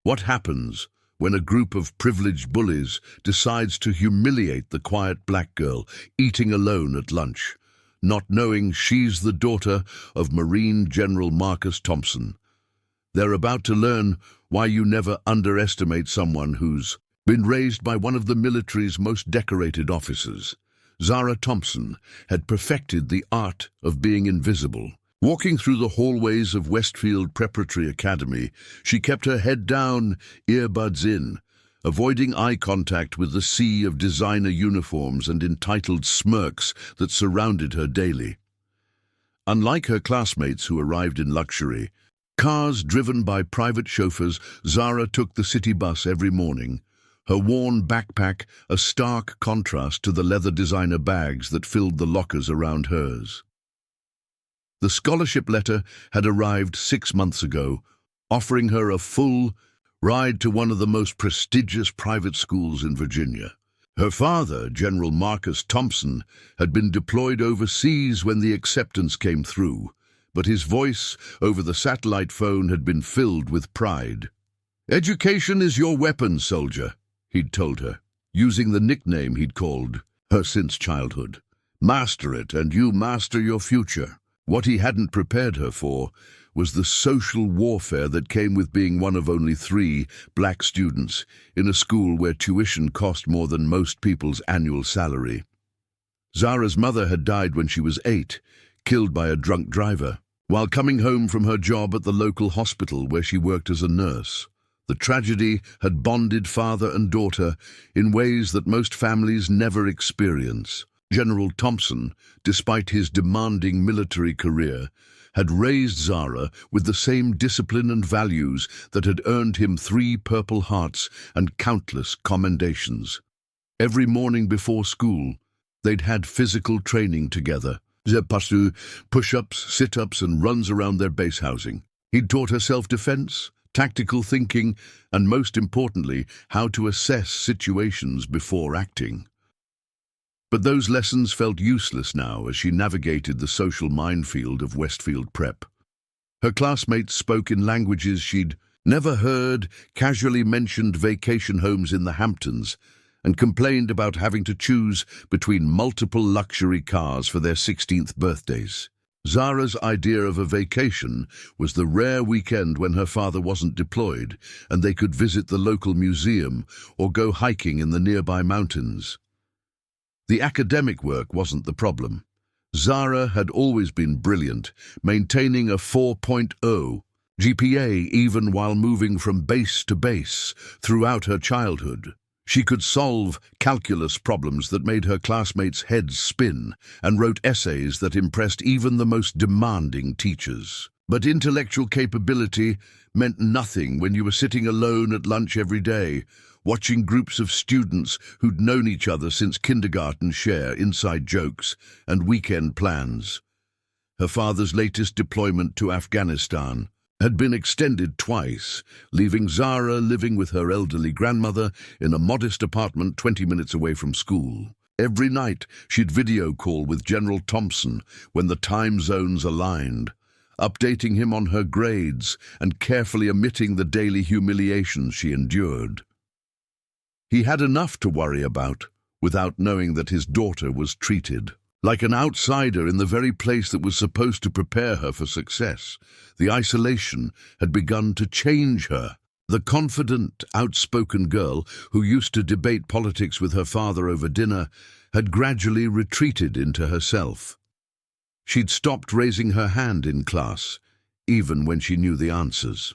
What happens when a group of privileged bullies decides to humiliate the quiet black girl eating alone at lunch, not knowing she's the daughter of Marine General Marcus Thompson? They're about to learn why you never underestimate someone who's been raised by one of the military's most decorated officers. Zara Thompson had perfected the art of being invisible. Walking through the hallways of Westfield Preparatory Academy, she kept her head down, earbuds in, avoiding eye contact with the sea of designer uniforms and entitled smirks that surrounded her daily. Unlike her classmates who arrived in luxury, cars driven by private chauffeurs, Zara took the city bus every morning, her worn backpack a stark contrast to the leather designer bags that filled the lockers around hers. The scholarship letter had arrived 6 months ago, offering her a full ride to one of the most prestigious private schools in Virginia. Her father, General Marcus Thompson, had been deployed overseas when the acceptance came through, but his voice over the satellite phone had been filled with pride. "Education is your weapon, soldier," he'd told her, using the nickname he'd called her since childhood. "Master it, and you master your future." What he hadn't prepared her for was the social warfare that came with being one of only 3 black students in a school where tuition cost more than most people's annual salary. Zara's mother had died when she was 8, killed by a drunk driver, while coming home from her job at the local hospital where she worked as a nurse. The tragedy had bonded father and daughter in ways that most families never experience. General Thompson, despite his demanding military career, had raised Zara with the same discipline and values that had earned him 3 Purple Hearts and countless commendations. Every morning before school, they'd had physical training together. Push-ups, sit-ups, and runs around their base housing. He'd taught her self-defense, tactical thinking, and most importantly, how to assess situations before acting. But those lessons felt useless now as she navigated the social minefield of Westfield Prep. Her classmates spoke in languages she'd never heard, casually mentioned vacation homes in the Hamptons, and complained about having to choose between multiple luxury cars for their 16th birthdays. Zara's idea of a vacation was the rare weekend when her father wasn't deployed and they could visit the local museum or go hiking in the nearby mountains. The academic work wasn't the problem. Zara had always been brilliant, maintaining a 4.0 GPA even while moving from base to base throughout her childhood. She could solve calculus problems that made her classmates' heads spin and wrote essays that impressed even the most demanding teachers. But intellectual capability meant nothing when you were sitting alone at lunch every day, watching groups of students who'd known each other since kindergarten share inside jokes and weekend plans. Her father's latest deployment to Afghanistan had been extended twice, leaving Zara living with her elderly grandmother in a modest apartment 20 minutes away from school. Every night she'd video call with General Thompson when the time zones aligned, updating him on her grades and carefully omitting the daily humiliations she endured. He had enough to worry about without knowing that his daughter was treated like an outsider in the very place that was supposed to prepare her for success. The isolation had begun to change her. The confident, outspoken girl who used to debate politics with her father over dinner had gradually retreated into herself. She'd stopped raising her hand in class, even when she knew the answers.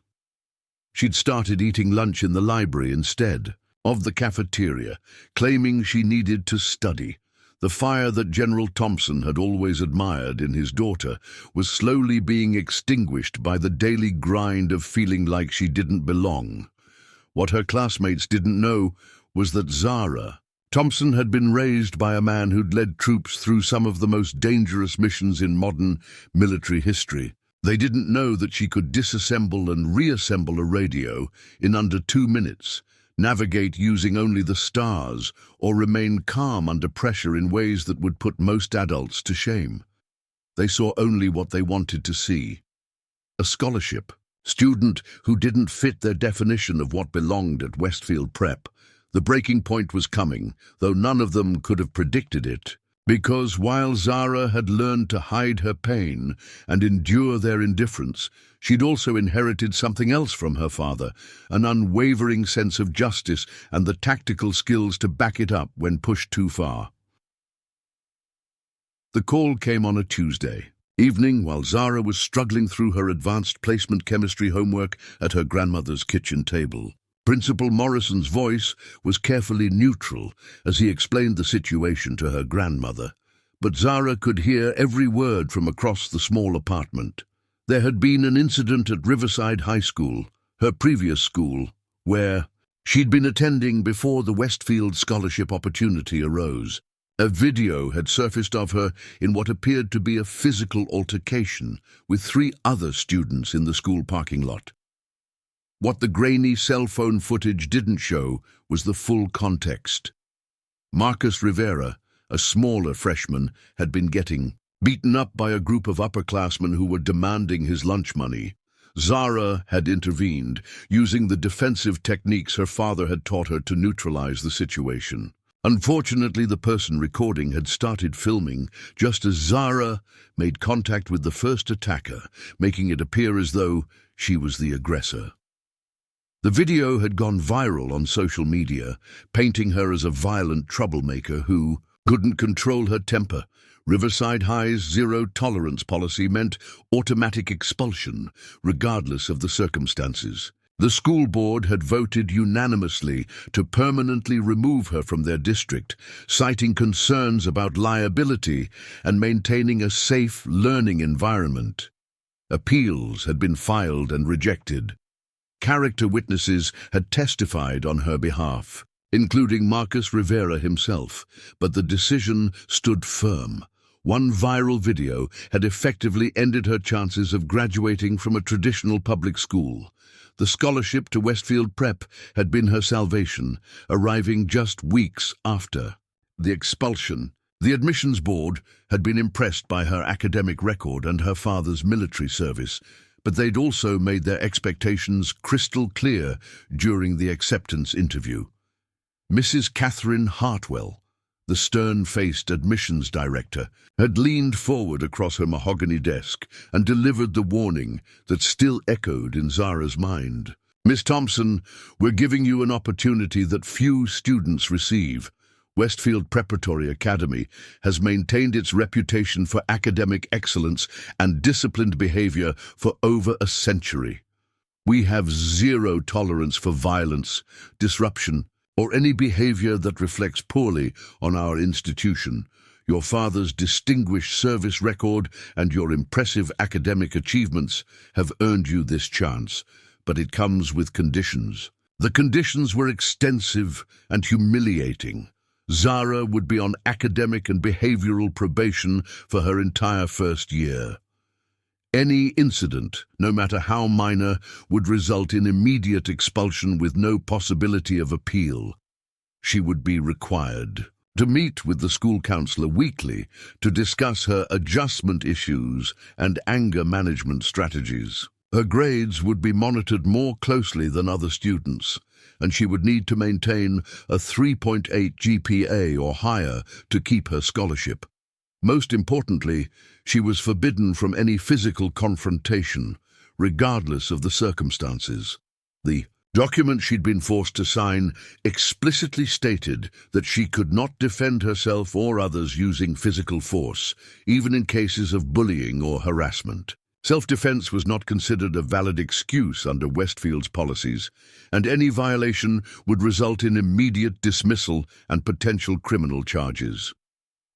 She'd started eating lunch in the library instead of the cafeteria, claiming she needed to study. The fire that General Thompson had always admired in his daughter was slowly being extinguished by the daily grind of feeling like she didn't belong. What her classmates didn't know was that Zara Thompson had been raised by a man who'd led troops through some of the most dangerous missions in modern military history. They didn't know that she could disassemble and reassemble a radio in under 2 minutes, navigate using only the stars, or remain calm under pressure in ways that would put most adults to shame. They saw only what they wanted to see: a scholarship, student who didn't fit their definition of what belonged at Westfield Prep. The breaking point was coming, though none of them could have predicted it. Because while Zara had learned to hide her pain and endure their indifference, she'd also inherited something else from her father, an unwavering sense of justice and the tactical skills to back it up when pushed too far. The call came on a Tuesday evening while Zara was struggling through her advanced placement chemistry homework at her grandmother's kitchen table. Principal Morrison's voice was carefully neutral as he explained the situation to her grandmother, but Zara could hear every word from across the small apartment. There had been an incident at Riverside High School, her previous school, where she'd been attending before the Westfield scholarship opportunity arose. A video had surfaced of her in what appeared to be a physical altercation with 3 other students in the school parking lot. What the grainy cell phone footage didn't show was the full context. Marcus Rivera, a smaller freshman, had been getting beaten up by a group of upperclassmen who were demanding his lunch money. Zara had intervened, using the defensive techniques her father had taught her to neutralize the situation. Unfortunately, the person recording had started filming just as Zara made contact with the first attacker, making it appear as though she was the aggressor. The video had gone viral on social media, painting her as a violent troublemaker who couldn't control her temper. Riverside High's zero-tolerance policy meant automatic expulsion, regardless of the circumstances. The school board had voted unanimously to permanently remove her from their district, citing concerns about liability and maintaining a safe learning environment. Appeals had been filed and rejected. Character witnesses had testified on her behalf, including Marcus Rivera himself, but the decision stood firm. One viral video had effectively ended her chances of graduating from a traditional public school. The scholarship to Westfield Prep had been her salvation, arriving just weeks after the expulsion. The admissions board had been impressed by her academic record and her father's military service, but they'd also made their expectations crystal clear during the acceptance interview. Mrs. Catherine Hartwell, the stern-faced admissions director, had leaned forward across her mahogany desk and delivered the warning that still echoed in Zara's mind. "Miss Thompson, we're giving you an opportunity that few students receive. Westfield Preparatory Academy has maintained its reputation for academic excellence and disciplined behavior for over a century. We have zero tolerance for violence, disruption, or any behavior that reflects poorly on our institution. Your father's distinguished service record and your impressive academic achievements have earned you this chance, but it comes with conditions." The conditions were extensive and humiliating. Zara would be on academic and behavioral probation for her entire first year. Any incident, no matter how minor, would result in immediate expulsion with no possibility of appeal. She would be required to meet with the school counselor weekly to discuss her adjustment issues and anger management strategies. Her grades would be monitored more closely than other students, and she would need to maintain a 3.8 GPA or higher to keep her scholarship. Most importantly, she was forbidden from any physical confrontation, regardless of the circumstances. The document she'd been forced to sign explicitly stated that she could not defend herself or others using physical force, even in cases of bullying or harassment. Self-defense was not considered a valid excuse under Westfield's policies, and any violation would result in immediate dismissal and potential criminal charges.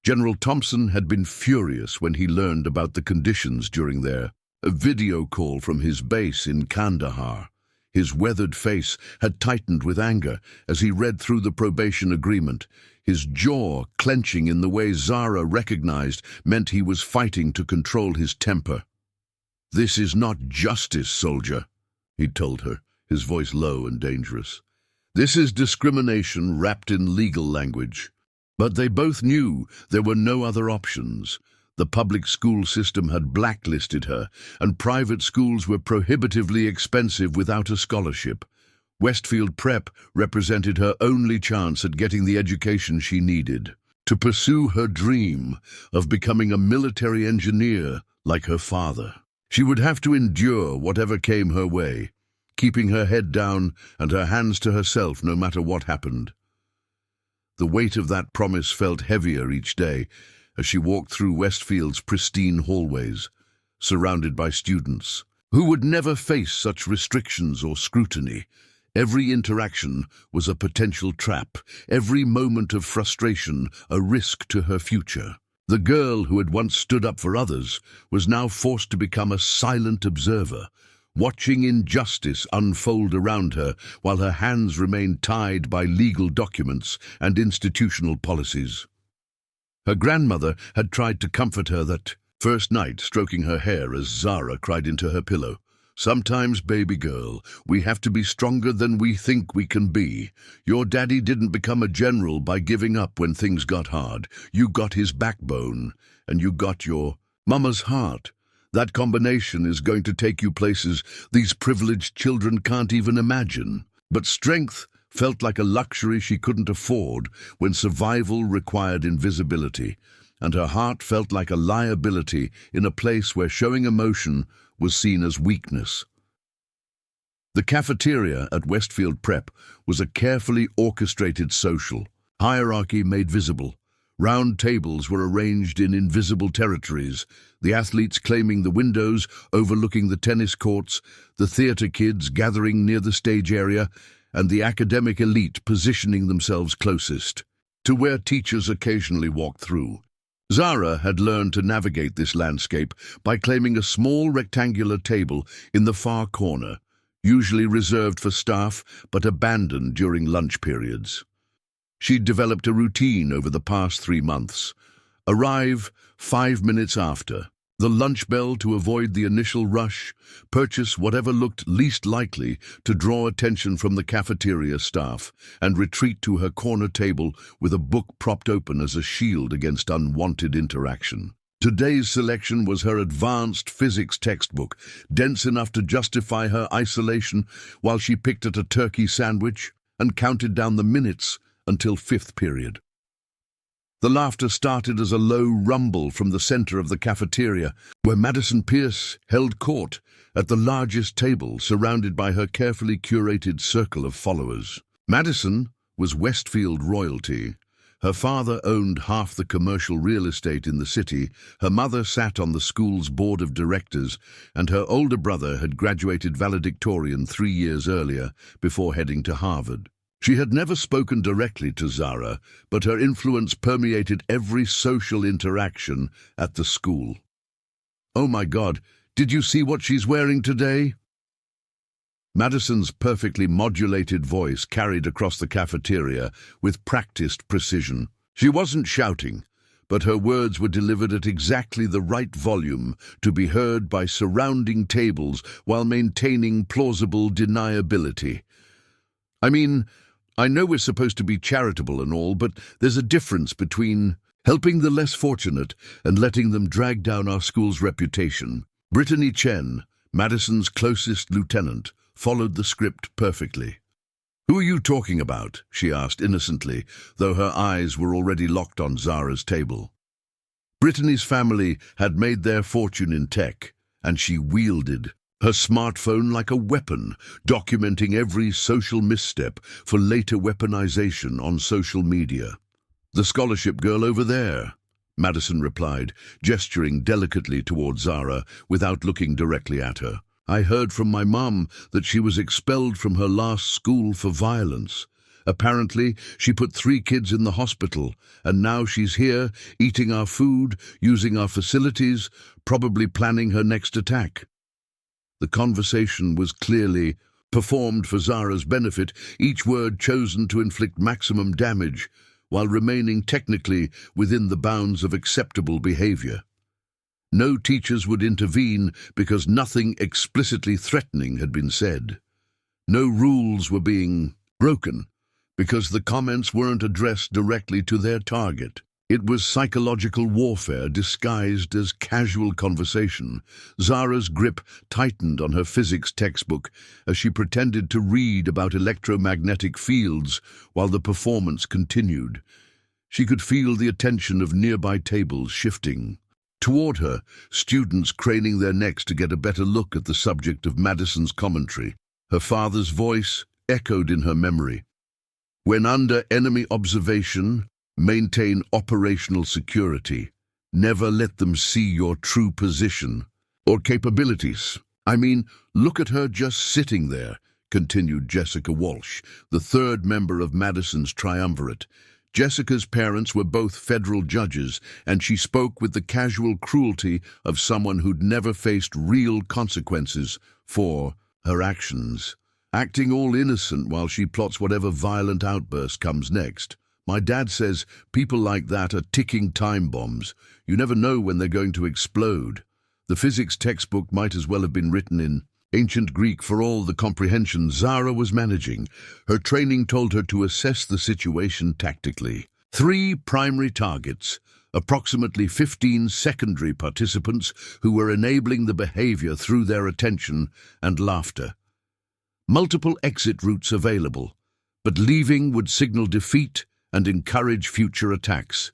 General Thompson had been furious when he learned about the conditions during their video call from his base in Kandahar. His weathered face had tightened with anger as he read through the probation agreement. His jaw clenching in the way Zara recognized meant he was fighting to control his temper. "This is not justice, soldier," he told her, his voice low and dangerous. "This is discrimination wrapped in legal language." But they both knew there were no other options. The public school system had blacklisted her, and private schools were prohibitively expensive without a scholarship. Westfield Prep represented her only chance at getting the education she needed to pursue her dream of becoming a military engineer like her father. She would have to endure whatever came her way, keeping her head down and her hands to herself no matter what happened. The weight of that promise felt heavier each day as she walked through Westfield's pristine hallways, surrounded by students who would never face such restrictions or scrutiny. Every interaction was a potential trap, every moment of frustration a risk to her future. The girl who had once stood up for others was now forced to become a silent observer, watching injustice unfold around her while her hands remained tied by legal documents and institutional policies. Her grandmother had tried to comfort her that first night, stroking her hair as Zara cried into her pillow, "Sometimes, baby girl, we have to be stronger than we think we can be. Your daddy didn't become a general by giving up when things got hard. You got his backbone, and you got your mama's heart. That combination is going to take you places these privileged children can't even imagine." But strength felt like a luxury she couldn't afford when survival required invisibility, and her heart felt like a liability in a place where showing emotion was seen as weakness. The cafeteria at Westfield Prep was a carefully orchestrated social hierarchy made visible. Round tables were arranged in invisible territories, the athletes claiming the windows overlooking the tennis courts, the theater kids gathering near the stage area, and the academic elite positioning themselves closest to where teachers occasionally walked through. Zara had learned to navigate this landscape by claiming a small rectangular table in the far corner, usually reserved for staff but abandoned during lunch periods. She'd developed a routine over the past 3 months. Arrive 5 minutes after the lunch bell to avoid the initial rush, purchase whatever looked least likely to draw attention from the cafeteria staff, and retreat to her corner table with a book propped open as a shield against unwanted interaction. Today's selection was her advanced physics textbook, dense enough to justify her isolation while she picked at a turkey sandwich and counted down the minutes until 5th period. The laughter started as a low rumble from the center of the cafeteria, where Madison Pierce held court at the largest table, surrounded by her carefully curated circle of followers. Madison was Westfield royalty. Her father owned half the commercial real estate in the city, her mother sat on the school's board of directors, and her older brother had graduated valedictorian 3 years earlier before heading to Harvard. She had never spoken directly to Zara, but her influence permeated every social interaction at the school. "Oh my God, did you see what she's wearing today?" Madison's perfectly modulated voice carried across the cafeteria with practiced precision. She wasn't shouting, but her words were delivered at exactly the right volume to be heard by surrounding tables while maintaining plausible deniability. I know we're supposed to be charitable and all, but there's a difference between helping the less fortunate and letting them drag down our school's reputation. Brittany Chen, Madison's closest lieutenant, followed the script perfectly. "Who are you talking about?" she asked innocently, though her eyes were already locked on Zara's table. Brittany's family had made their fortune in tech, and she wielded her smartphone like a weapon, documenting every social misstep for later weaponization on social media. "The scholarship girl over there," Madison replied, gesturing delicately toward Zara without looking directly at her. "I heard from my mom that she was expelled from her last school for violence. Apparently, she put 3 kids in the hospital, and now she's here, eating our food, using our facilities, probably planning her next attack." The conversation was clearly performed for Zara's benefit, each word chosen to inflict maximum damage, while remaining technically within the bounds of acceptable behavior. No teachers would intervene because nothing explicitly threatening had been said. No rules were being broken because the comments weren't addressed directly to their target. It was psychological warfare disguised as casual conversation. Zara's grip tightened on her physics textbook as she pretended to read about electromagnetic fields while the performance continued. She could feel the attention of nearby tables shifting. Toward her, students craning their necks to get a better look at the subject of Madison's commentary. Her father's voice echoed in her memory. When under enemy observation, maintain operational security. Never let them see your true position or capabilities. Look at her just sitting there, continued Jessica Walsh, the third member of Madison's triumvirate. Jessica's parents were both federal judges, and she spoke with the casual cruelty of someone who'd never faced real consequences for her actions, acting all innocent while she plots whatever violent outburst comes next. My dad says people like that are ticking time bombs. You never know when they're going to explode. The physics textbook might as well have been written in ancient Greek for all the comprehension Zara was managing. Her training told her to assess the situation tactically. 3 primary targets, approximately 15 secondary participants who were enabling the behavior through their attention and laughter. Multiple exit routes available, but leaving would signal defeat and encourage future attacks.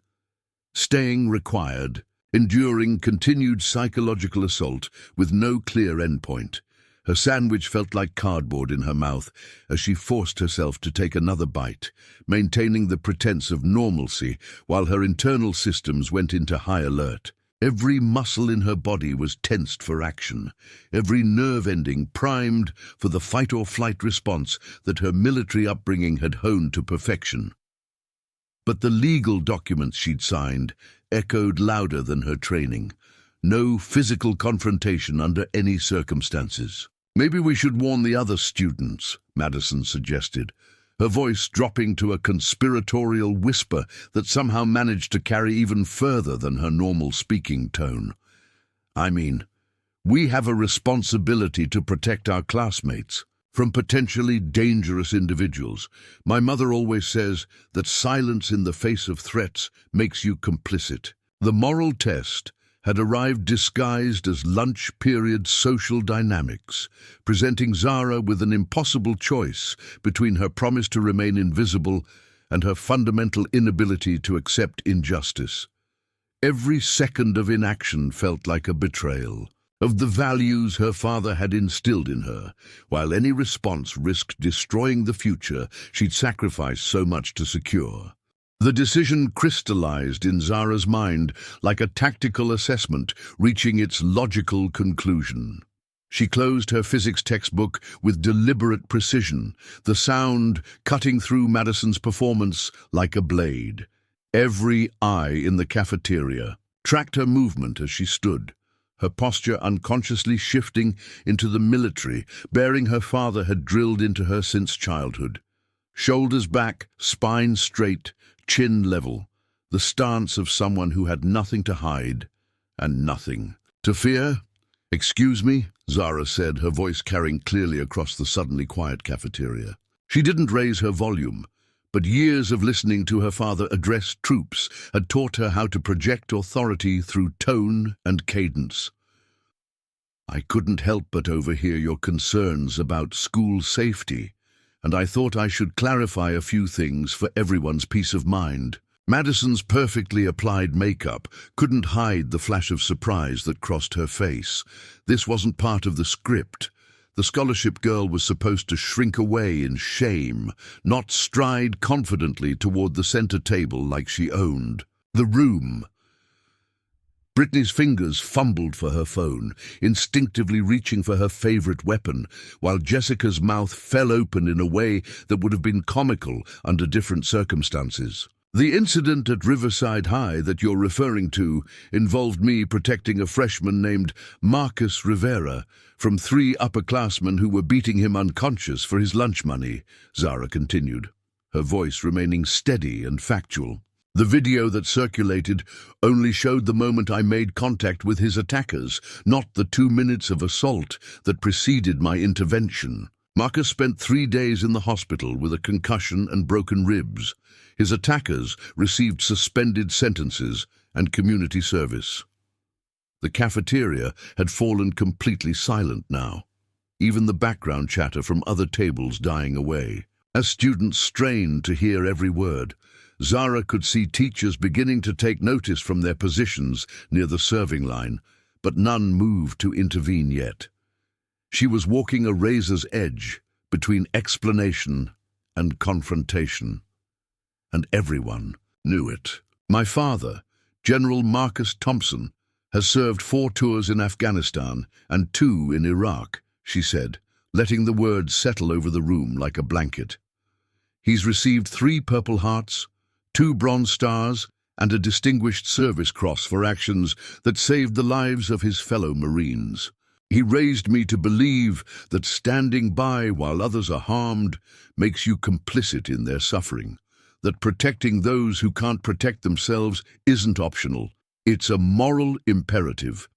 Staying required, enduring continued psychological assault with no clear endpoint. Her sandwich felt like cardboard in her mouth as she forced herself to take another bite, maintaining the pretense of normalcy while her internal systems went into high alert. Every muscle in her body was tensed for action, every nerve ending primed for the fight-or-flight response that her military upbringing had honed to perfection. But the legal documents she'd signed echoed louder than her training. No physical confrontation under any circumstances. Maybe we should warn the other students, Madison suggested, her voice dropping to a conspiratorial whisper that somehow managed to carry even further than her normal speaking tone. We have a responsibility to protect our classmates from potentially dangerous individuals. My mother always says that silence in the face of threats makes you complicit. The moral test had arrived disguised as lunch period social dynamics, presenting Zara with an impossible choice between her promise to remain invisible and her fundamental inability to accept injustice. Every second of inaction felt like a betrayal of the values her father had instilled in her, while any response risked destroying the future she'd sacrificed so much to secure. The decision crystallized in Zara's mind like a tactical assessment reaching its logical conclusion. She closed her physics textbook with deliberate precision, the sound cutting through Madison's performance like a blade. Every eye in the cafeteria tracked her movement as she stood, her posture unconsciously shifting into the military bearing her father had drilled into her since childhood. Shoulders back, spine straight, chin level, the stance of someone who had nothing to hide and nothing to fear. "Excuse me," Zara said, her voice carrying clearly across the suddenly quiet cafeteria. She didn't raise her volume, but years of listening to her father address troops had taught her how to project authority through tone and cadence. "I couldn't help but overhear your concerns about school safety, and I thought I should clarify a few things for everyone's peace of mind." Madison's perfectly applied makeup couldn't hide the flash of surprise that crossed her face. This wasn't part of the script. The scholarship girl was supposed to shrink away in shame, not stride confidently toward the center table like she owned the room. Brittany's fingers fumbled for her phone, instinctively reaching for her favorite weapon, while Jessica's mouth fell open in a way that would have been comical under different circumstances. "The incident at Riverside High that you're referring to involved me protecting a freshman named Marcus Rivera from 3 upperclassmen who were beating him unconscious for his lunch money," Zara continued, her voice remaining steady and factual. "The video that circulated only showed the moment I made contact with his attackers, not the 2 minutes of assault that preceded my intervention." Marcus spent 3 days in the hospital with a concussion and broken ribs. His attackers received suspended sentences and community service. The cafeteria had fallen completely silent now, even the background chatter from other tables dying away. As students strained to hear every word, Zara could see teachers beginning to take notice from their positions near the serving line, but none moved to intervene yet. She was walking a razor's edge between explanation and confrontation, and everyone knew it. My father, General Marcus Thompson, has served 4 tours in Afghanistan and 2 in Iraq, she said, letting the words settle over the room like a blanket. He's received 3 Purple Hearts, 2 Bronze Stars, and a Distinguished Service Cross for actions that saved the lives of his fellow Marines. He raised me to believe that standing by while others are harmed makes you complicit in their suffering, that protecting those who can't protect themselves isn't optional. It's a moral imperative.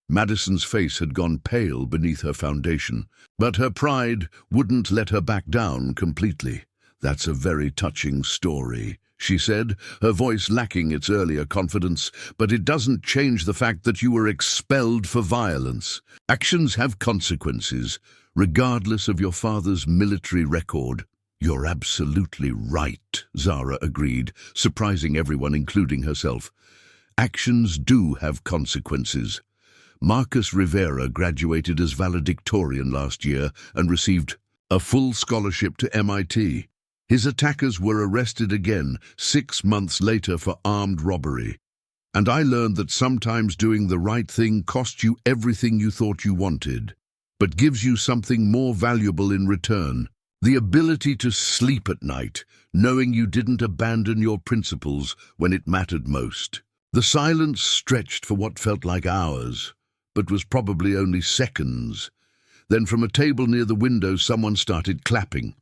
Madison's face had gone pale beneath her foundation, but her pride wouldn't let her back down completely. "That's a very touching story," she said, her voice lacking its earlier confidence, "but it doesn't change the fact that you were expelled for violence. Actions have consequences, regardless of your father's military record." "You're absolutely right," Zara agreed, surprising everyone, including herself. "Actions do have consequences. Marcus Rivera graduated as valedictorian last year and received a full scholarship to MIT. His attackers were arrested again 6 months later for armed robbery. And I learned that sometimes doing the right thing costs you everything you thought you wanted, but gives you something more valuable in return. The ability to sleep at night, knowing you didn't abandon your principles when it mattered most." The silence stretched for what felt like hours, but was probably only seconds. Then from a table near the window someone started clapping.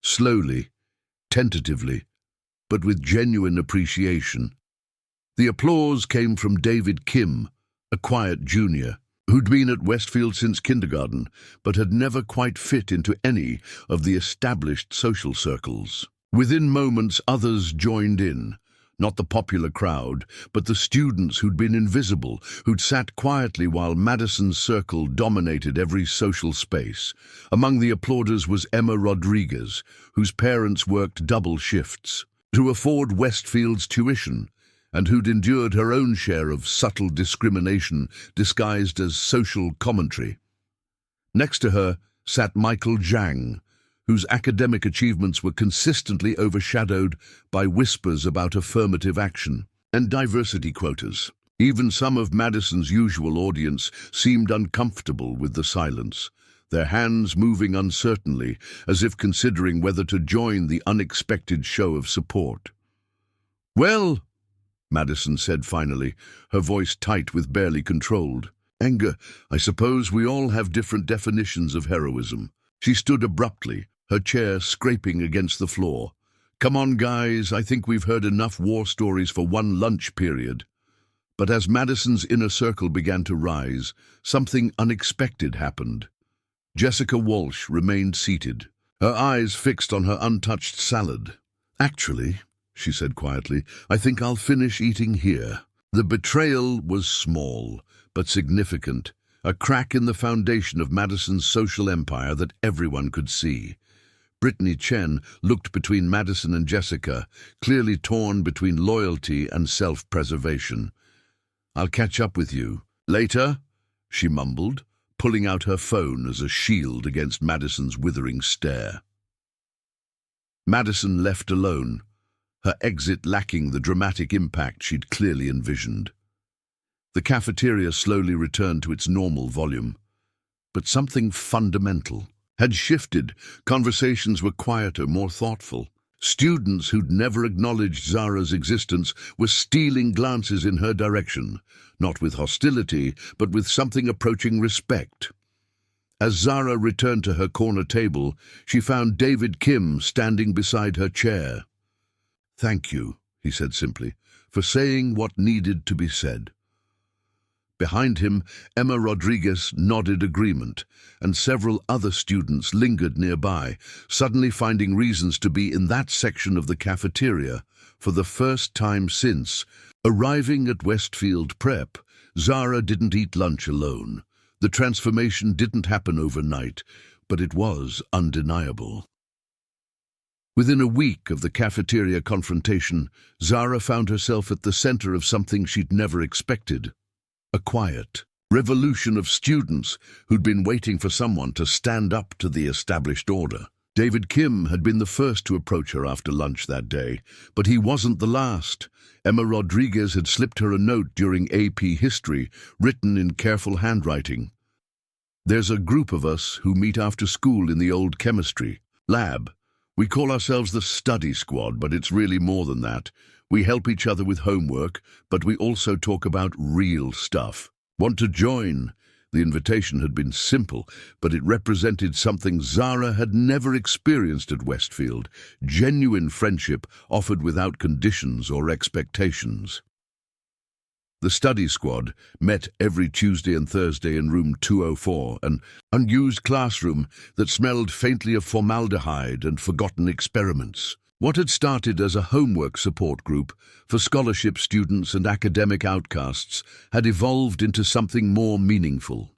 Slowly, tentatively, but with genuine appreciation. The applause came from David Kim, a quiet junior, who'd been at Westfield since kindergarten, but had never quite fit into any of the established social circles. Within moments, others joined in. Not the popular crowd, but the students who'd been invisible, who'd sat quietly while Madison's circle dominated every social space. Among the applauders was Emma Rodriguez, whose parents worked double shifts to afford Westfield's tuition, and who'd endured her own share of subtle discrimination disguised as social commentary. Next to her sat Michael Zhang, whose academic achievements were consistently overshadowed by whispers about affirmative action and diversity quotas. Even some of Madison's usual audience seemed uncomfortable with the silence, their hands moving uncertainly, as if considering whether to join the unexpected show of support. "Well," Madison said finally, her voice tight with barely controlled anger, "I suppose we all have different definitions of heroism." She stood abruptly, her chair scraping against the floor. "Come on, guys, I think we've heard enough war stories for one lunch period." But as Madison's inner circle began to rise, something unexpected happened. Jessica Walsh remained seated, her eyes fixed on her untouched salad. "Actually," she said quietly, "I think I'll finish eating here." The betrayal was small, but significant, a crack in the foundation of Madison's social empire that everyone could see. Brittany Chen looked between Madison and Jessica, clearly torn between loyalty and self-preservation. "I'll catch up with you later," she mumbled, pulling out her phone as a shield against Madison's withering stare. Madison left alone, her exit lacking the dramatic impact she'd clearly envisioned. The cafeteria slowly returned to its normal volume, but something fundamental had shifted. Conversations were quieter, more thoughtful. Students who'd never acknowledged Zara's existence were stealing glances in her direction, not with hostility, but with something approaching respect. As Zara returned to her corner table, she found David Kim standing beside her chair. "Thank you," he said simply, "for saying what needed to be said." Behind him, Emma Rodriguez nodded agreement, and several other students lingered nearby, suddenly finding reasons to be in that section of the cafeteria for the first time since. Arriving at Westfield Prep, Zara didn't eat lunch alone. The transformation didn't happen overnight, but it was undeniable. Within a week of the cafeteria confrontation, Zara found herself at the center of something she'd never expected. A quiet revolution of students who'd been waiting for someone to stand up to the established order. David Kim had been the first to approach her after lunch that day, but he wasn't the last. Emma Rodriguez had slipped her a note during AP History, written in careful handwriting. "There's a group of us who meet after school in the old chemistry lab. We call ourselves the study squad, but it's really more than that. We help each other with homework, but we also talk about real stuff. Want to join?" The invitation had been simple, but it represented something Zara had never experienced at Westfield: genuine friendship offered without conditions or expectations. The study squad met every Tuesday and Thursday in room 204, an unused classroom that smelled faintly of formaldehyde and forgotten experiments. What had started as a homework support group for scholarship students and academic outcasts had evolved into something more meaningful.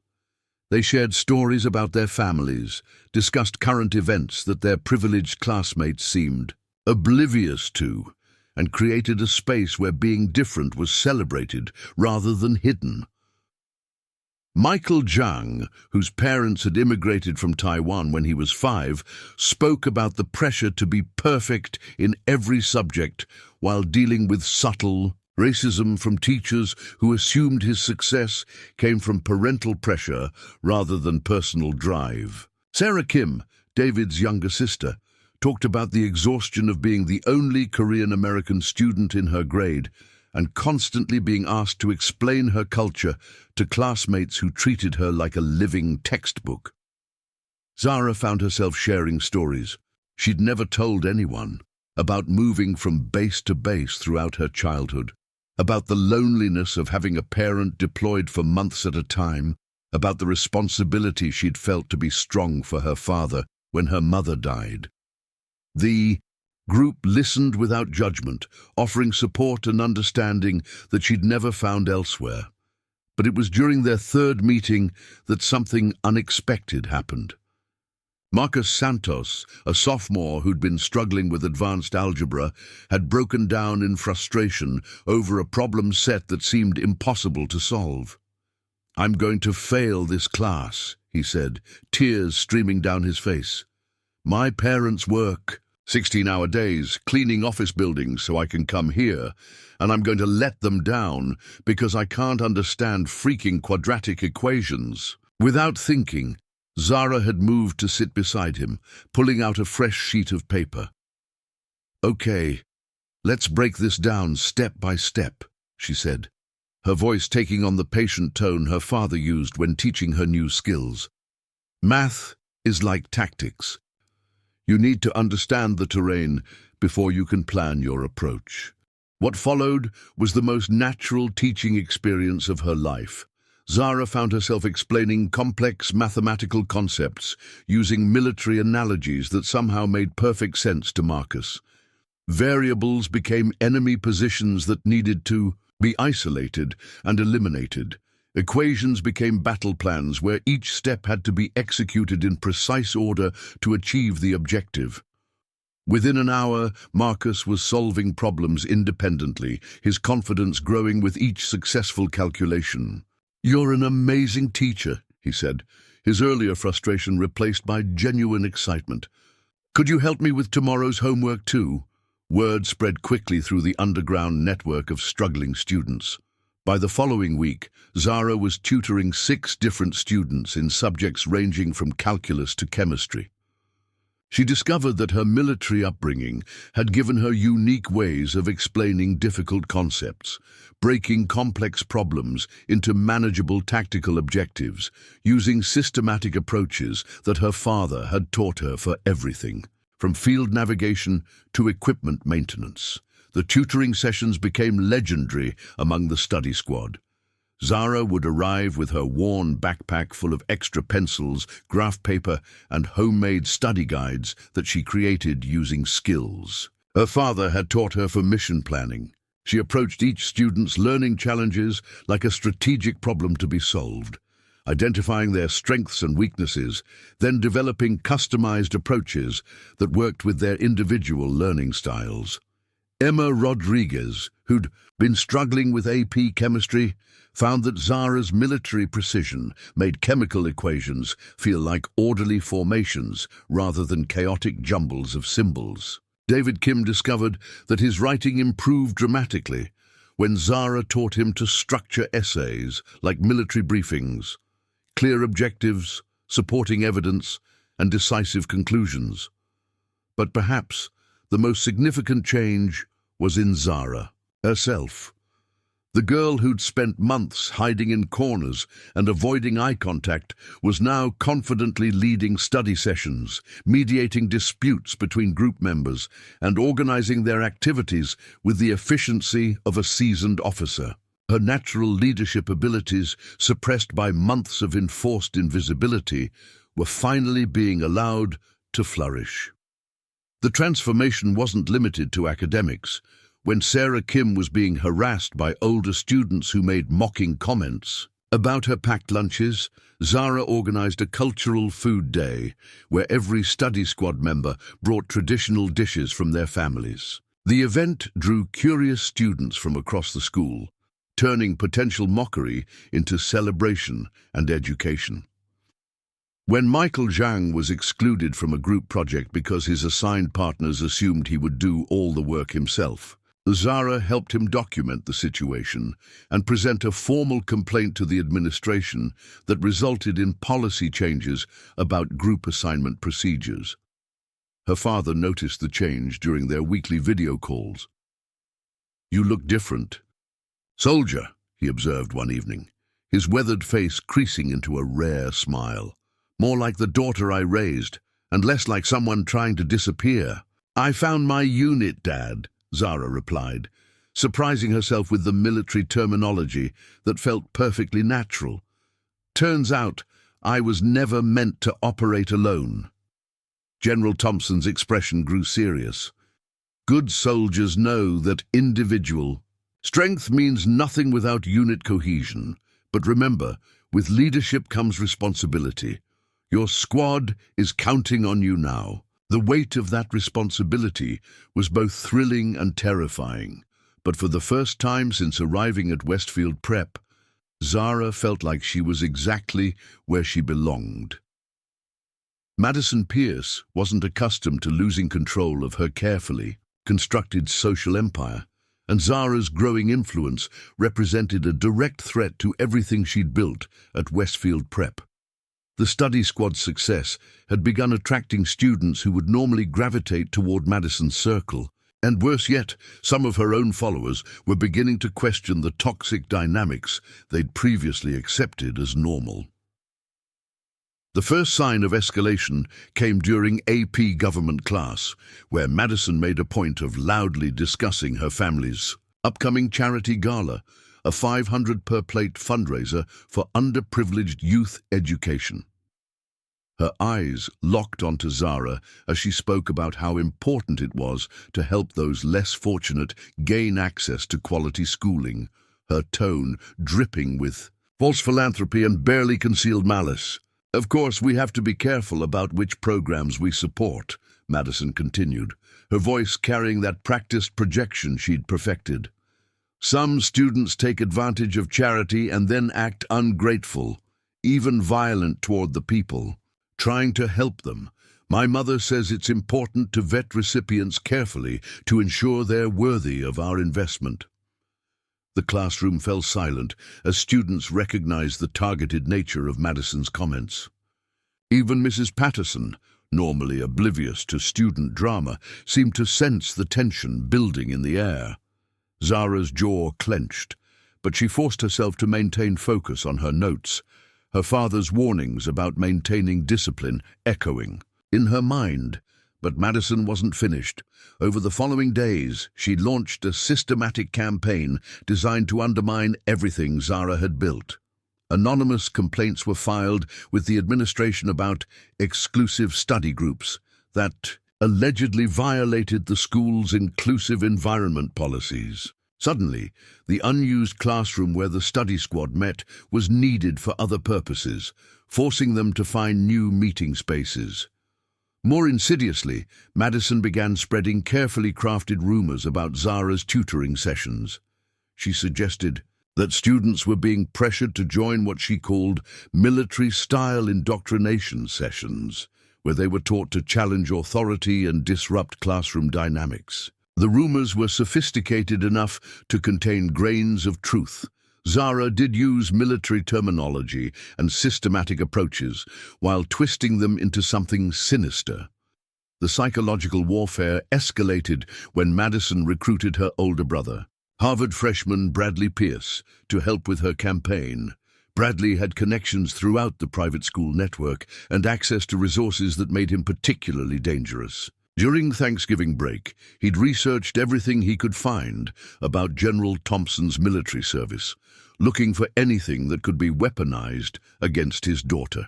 They shared stories about their families, discussed current events that their privileged classmates seemed oblivious to, and created a space where being different was celebrated rather than hidden. Michael Zhang, whose parents had immigrated from Taiwan when he was 5, spoke about the pressure to be perfect in every subject while dealing with subtle racism from teachers who assumed his success came from parental pressure rather than personal drive. Sarah Kim, David's younger sister, talked about the exhaustion of being the only Korean-American student in her grade and constantly being asked to explain her culture to classmates who treated her like a living textbook. Zara found herself sharing stories she'd never told anyone about moving from base to base throughout her childhood, about the loneliness of having a parent deployed for months at a time, about the responsibility she'd felt to be strong for her father when her mother died. The group listened without judgment, offering support and understanding that she'd never found elsewhere. But it was during their third meeting that something unexpected happened. Marcus Santos, a sophomore who'd been struggling with advanced algebra, had broken down in frustration over a problem set that seemed impossible to solve. "I'm going to fail this class," he said, tears streaming down his face. "My parents work 16-hour days cleaning office buildings so I can come here, and I'm going to let them down because I can't understand freaking quadratic equations." Without thinking, Zara had moved to sit beside him, pulling out a fresh sheet of paper. "Okay, let's break this down step by step," she said, her voice taking on the patient tone her father used when teaching her new skills. "Math is like tactics. You need to understand the terrain before you can plan your approach." What followed was the most natural teaching experience of her life. Zara found herself explaining complex mathematical concepts using military analogies that somehow made perfect sense to Marcus. Variables became enemy positions that needed to be isolated and eliminated. Equations became battle plans where each step had to be executed in precise order to achieve the objective. Within an hour, Marcus was solving problems independently, his confidence growing with each successful calculation. "You're an amazing teacher," he said, his earlier frustration replaced by genuine excitement. "Could you help me with tomorrow's homework too?" Word spread quickly through the underground network of struggling students. By the following week, Zara was tutoring 6 different students in subjects ranging from calculus to chemistry. She discovered that her military upbringing had given her unique ways of explaining difficult concepts, breaking complex problems into manageable tactical objectives, using systematic approaches that her father had taught her for everything, from field navigation to equipment maintenance. The tutoring sessions became legendary among the study squad. Zara would arrive with her worn backpack full of extra pencils, graph paper, and homemade study guides that she created using skills her father had taught her for mission planning. She approached each student's learning challenges like a strategic problem to be solved, identifying their strengths and weaknesses, then developing customized approaches that worked with their individual learning styles. Emma Rodriguez, who'd been struggling with AP chemistry, found that Zara's military precision made chemical equations feel like orderly formations rather than chaotic jumbles of symbols. David Kim discovered that his writing improved dramatically when Zara taught him to structure essays like military briefings, clear objectives, supporting evidence, and decisive conclusions. But perhaps the most significant change was in Zara herself. The girl who'd spent months hiding in corners and avoiding eye contact was now confidently leading study sessions, mediating disputes between group members, and organizing their activities with the efficiency of a seasoned officer. Her natural leadership abilities, suppressed by months of enforced invisibility, were finally being allowed to flourish. The transformation wasn't limited to academics. When Sarah Kim was being harassed by older students who made mocking comments about her packed lunches, Zara organized a cultural food day where every study squad member brought traditional dishes from their families. The event drew curious students from across the school, turning potential mockery into celebration and education. When Michael Zhang was excluded from a group project because his assigned partners assumed he would do all the work himself, Zara helped him document the situation and present a formal complaint to the administration that resulted in policy changes about group assignment procedures. Her father noticed the change during their weekly video calls. "You look different." "Soldier," he observed one evening, his weathered face creasing into a rare smile. "More like the daughter I raised, and less like someone trying to disappear." "I found my unit, Dad," Zara replied, surprising herself with the military terminology that felt perfectly natural. "Turns out I was never meant to operate alone." General Thompson's expression grew serious. "Good soldiers know that individual strength means nothing without unit cohesion. But remember, with leadership comes responsibility. Your squad is counting on you now." The weight of that responsibility was both thrilling and terrifying, but for the first time since arriving at Westfield Prep, Zara felt like she was exactly where she belonged. Madison Pierce wasn't accustomed to losing control of her carefully constructed social empire, and Zara's growing influence represented a direct threat to everything she'd built at Westfield Prep. The study squad's success had begun attracting students who would normally gravitate toward Madison's circle, and worse yet, some of her own followers were beginning to question the toxic dynamics they'd previously accepted as normal. The first sign of escalation came during AP government class, where Madison made a point of loudly discussing her family's upcoming charity gala, a 500 per plate fundraiser for underprivileged youth education. Her eyes locked onto Zara as she spoke about how important it was to help those less fortunate gain access to quality schooling, her tone dripping with false philanthropy and barely concealed malice. "Of course, we have to be careful about which programs we support," Madison continued, her voice carrying that practiced projection she'd perfected. "Some students take advantage of charity and then act ungrateful, even violent toward the people trying to help them. My mother says it's important to vet recipients carefully to ensure they're worthy of our investment." The classroom fell silent as students recognized the targeted nature of Madison's comments. Even Mrs. Patterson, normally oblivious to student drama, seemed to sense the tension building in the air. Zara's jaw clenched, but she forced herself to maintain focus on her notes, her father's warnings about maintaining discipline echoing in her mind. But Madison wasn't finished. Over the following days, she launched a systematic campaign designed to undermine everything Zara had built. Anonymous complaints were filed with the administration about exclusive study groups that allegedly violated the school's inclusive environment policies. Suddenly, the unused classroom where the study squad met was needed for other purposes, forcing them to find new meeting spaces. More insidiously, Madison began spreading carefully crafted rumors about Zara's tutoring sessions. She suggested that students were being pressured to join what she called military-style indoctrination sessions, where they were taught to challenge authority and disrupt classroom dynamics. The rumors were sophisticated enough to contain grains of truth. Zara did use military terminology and systematic approaches while twisting them into something sinister. The psychological warfare escalated when Madison recruited her older brother, Harvard freshman Bradley Pierce, to help with her campaign. Bradley had connections throughout the private school network and access to resources that made him particularly dangerous. During Thanksgiving break, he'd researched everything he could find about General Thompson's military service, looking for anything that could be weaponized against his daughter.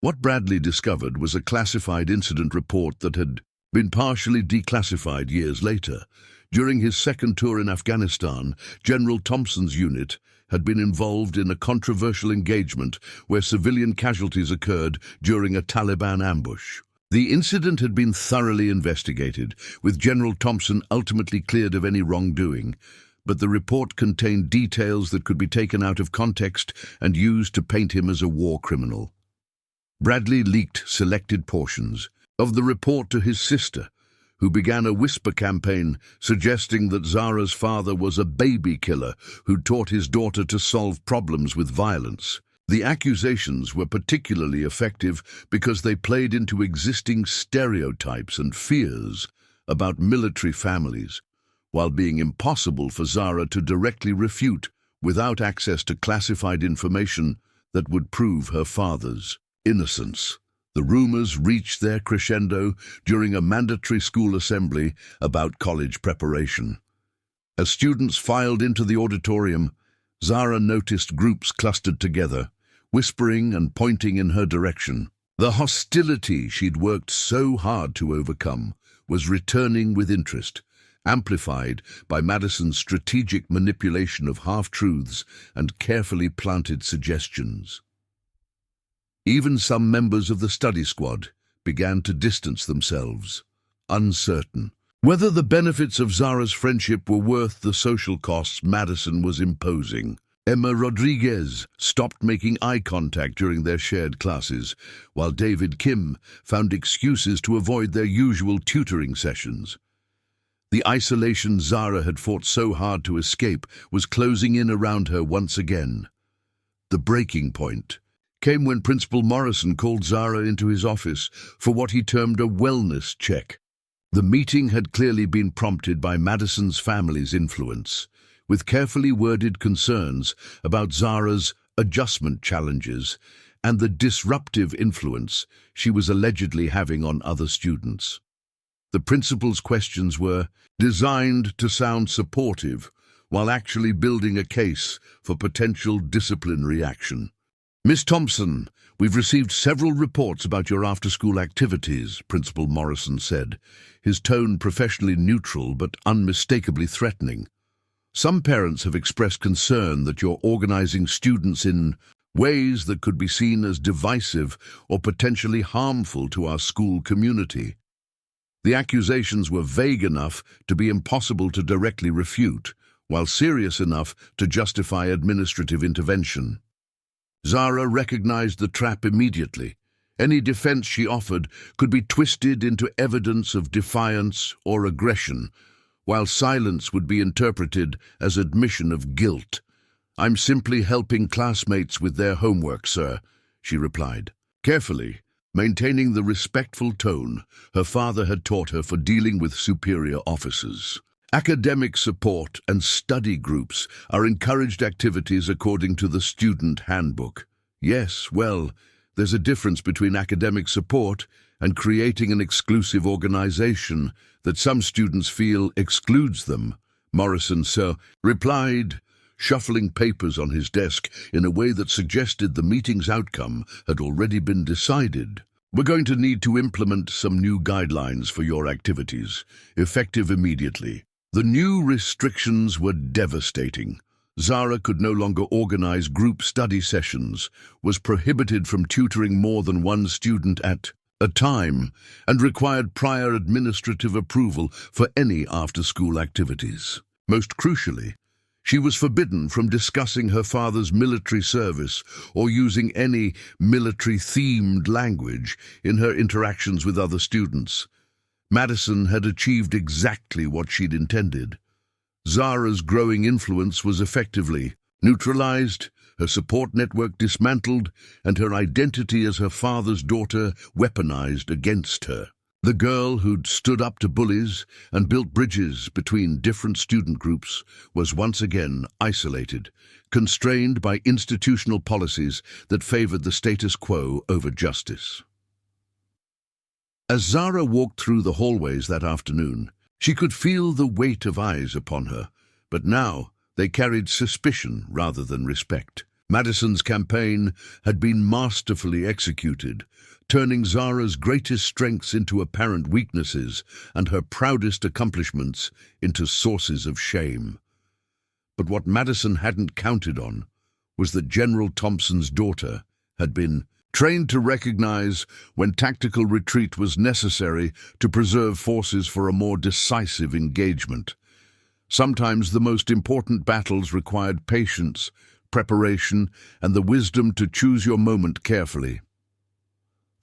What Bradley discovered was a classified incident report that had been partially declassified years later. During his second tour in Afghanistan, General Thompson's unit had been involved in a controversial engagement where civilian casualties occurred during a Taliban ambush. The incident had been thoroughly investigated, with General Thompson ultimately cleared of any wrongdoing, but the report contained details that could be taken out of context and used to paint him as a war criminal. Bradley leaked selected portions of the report to his sister, who began a whisper campaign suggesting that Zara's father was a baby killer who taught his daughter to solve problems with violence. The accusations were particularly effective because they played into existing stereotypes and fears about military families, while being impossible for Zara to directly refute without access to classified information that would prove her father's innocence. The rumors reached their crescendo during a mandatory school assembly about college preparation. As students filed into the auditorium, Zara noticed groups clustered together, whispering and pointing in her direction. The hostility she'd worked so hard to overcome was returning with interest, amplified by Madison's strategic manipulation of half-truths and carefully planted suggestions. Even some members of the study squad began to distance themselves, uncertain whether the benefits of Zara's friendship were worth the social costs Madison was imposing. Emma Rodriguez stopped making eye contact during their shared classes, while David Kim found excuses to avoid their usual tutoring sessions. The isolation Zara had fought so hard to escape was closing in around her once again. The breaking point came when Principal Morrison called Zara into his office for what he termed a wellness check. The meeting had clearly been prompted by Madison's family's influence, with carefully worded concerns about Zara's adjustment challenges and the disruptive influence she was allegedly having on other students. The principal's questions were designed to sound supportive while actually building a case for potential disciplinary action. "Miss Thompson, we've received several reports about your after-school activities," Principal Morrison said, his tone professionally neutral but unmistakably threatening. "Some parents have expressed concern that you're organizing students in ways that could be seen as divisive or potentially harmful to our school community." The accusations were vague enough to be impossible to directly refute, while serious enough to justify administrative intervention. Zara recognized the trap immediately. Any defense she offered could be twisted into evidence of defiance or aggression, while silence would be interpreted as admission of guilt. "I'm simply helping classmates with their homework, sir," she replied. Carefully, maintaining the respectful tone her father had taught her for dealing with superior officers. Academic support and study groups are encouraged activities according to the student handbook. Yes, well, there's a difference between academic support and creating an exclusive organization that some students feel excludes them, Morrison Sir replied, shuffling papers on his desk in a way that suggested the meeting's outcome had already been decided. We're going to need to implement some new guidelines for your activities, effective immediately. The new restrictions were devastating. Zara could no longer organize group study sessions, was prohibited from tutoring more than one student at a time, and required prior administrative approval for any after-school activities. Most crucially, she was forbidden from discussing her father's military service or using any military-themed language in her interactions with other students. Madison had achieved exactly what she'd intended. Zara's growing influence was effectively neutralized, her support network dismantled, and her identity as her father's daughter weaponized against her. The girl who'd stood up to bullies and built bridges between different student groups was once again isolated, constrained by institutional policies that favored the status quo over justice. As Zara walked through the hallways that afternoon, she could feel the weight of eyes upon her, but now they carried suspicion rather than respect. Madison's campaign had been masterfully executed, turning Zara's greatest strengths into apparent weaknesses and her proudest accomplishments into sources of shame. But what Madison hadn't counted on was that General Thompson's daughter had been trained to recognize when tactical retreat was necessary to preserve forces for a more decisive engagement. Sometimes the most important battles required patience, preparation, and the wisdom to choose your moment carefully.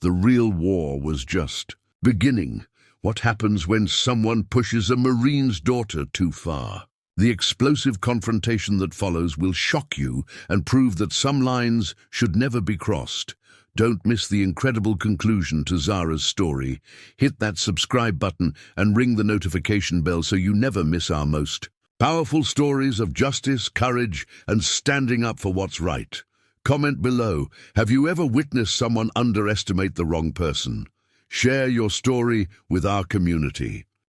The real war was just beginning. What happens when someone pushes a Marine's daughter too far? The explosive confrontation that follows will shock you and prove that some lines should never be crossed. Don't miss the incredible conclusion to Zara's story. Hit that subscribe button and ring the notification bell so you never miss our most powerful stories of justice, courage, and standing up for what's right. Comment below, have you ever witnessed someone underestimate the wrong person? Share your story with our community.